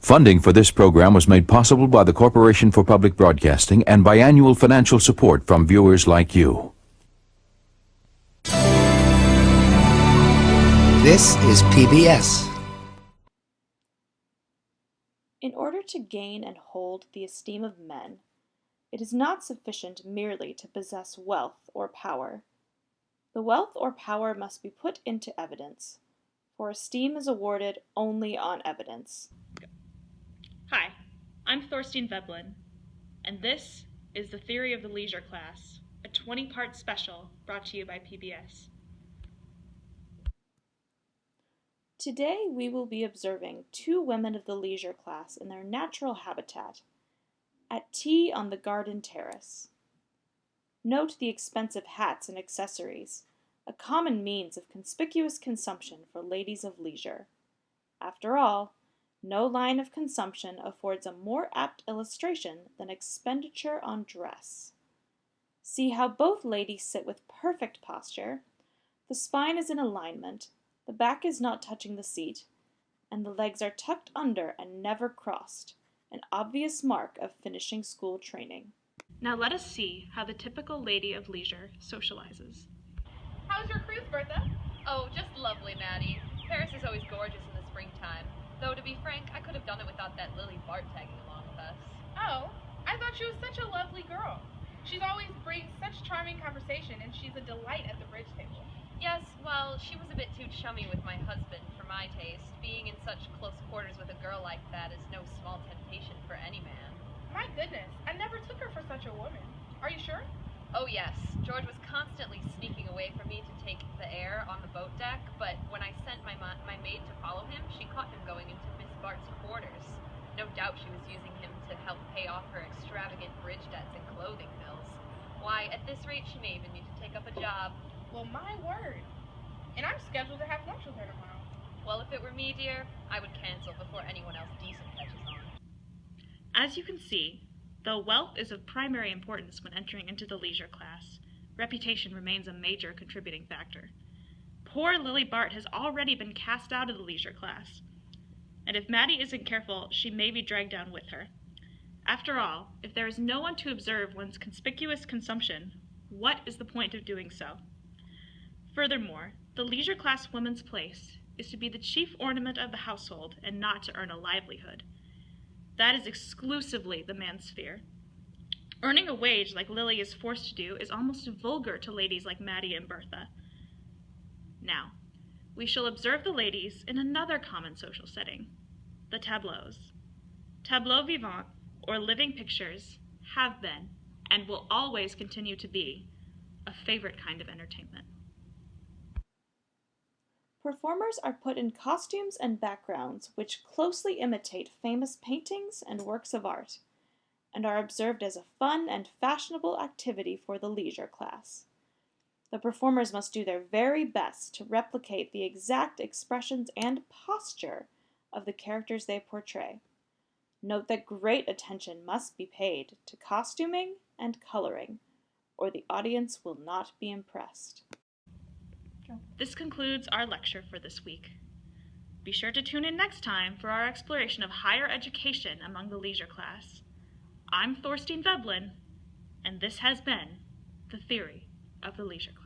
Funding for this program was made possible by the Corporation for Public Broadcasting and by annual financial support from viewers like you. This is PBS. In order to gain and hold the esteem of men, it is not sufficient merely to possess wealth or power. The wealth or power must be put into evidence, for esteem is awarded only on evidence. Hi, I'm Thorstein Veblen, and this is The Theory of the Leisure Class, a 20-part special brought to you by PBS. Today we will be observing two women of the leisure class in their natural habitat, at tea on the garden terrace. Note the expensive hats and accessories, a common means of conspicuous consumption for ladies of leisure. After all, no line of consumption affords a more apt illustration than expenditure on dress. See how both ladies sit with perfect posture. The spine is in alignment, the back is not touching the seat, and the legs are tucked under and never crossed, an obvious mark of finishing school training. Now let us see how the typical lady of leisure socializes. How's your cruise, Bertha? Oh, just lovely, Maddie. Paris is always gorgeous in the springtime. Though, to be frank, I could have done it without that Lily Bart tagging along with us. Oh, I thought she was such a lovely girl. She's always brings such charming conversation, and she's a delight at the bridge table. Yes, well, she was a bit too chummy with my husband for my taste. Being in such close quarters with a girl like that is no small temptation for any man. My goodness, I never took her for such a woman. Are you sure? Oh yes, George was constantly sneaking away from me to take the air on the boat deck, but when I sent my maid to follow him, she caught him going into Miss Bart's quarters. No doubt she was using him to help pay off her extravagant bridge debts and clothing bills. Why, at this rate, she may even need to take up a job. Well, my word. And I'm scheduled to have lunch with her tomorrow. Well, if it were me, dear, I would cancel before anyone else decent catches on. As you can see, though wealth is of primary importance when entering into the leisure class, reputation remains a major contributing factor. Poor Lily Bart has already been cast out of the leisure class, and if Maddie isn't careful, she may be dragged down with her. After all, if there is no one to observe one's conspicuous consumption, what is the point of doing so? Furthermore, the leisure class woman's place is to be the chief ornament of the household and not to earn a livelihood. That is exclusively the man's sphere. Earning a wage like Lily is forced to do is almost vulgar to ladies like Maddie and Bertha. Now, we shall observe the ladies in another common social setting, the tableaus. Tableaux vivants, or living pictures, have been, and will always continue to be, a favorite kind of entertainment. Performers are put in costumes and backgrounds which closely imitate famous paintings and works of art, and are observed as a fun and fashionable activity for the leisure class. The performers must do their very best to replicate the exact expressions and posture of the characters they portray. Note that great attention must be paid to costuming and coloring, or the audience will not be impressed. This concludes our lecture for this week. Be sure to tune in next time for our exploration of higher education among the leisure class. I'm Thorstein Veblen, and this has been The Theory of the Leisure Class.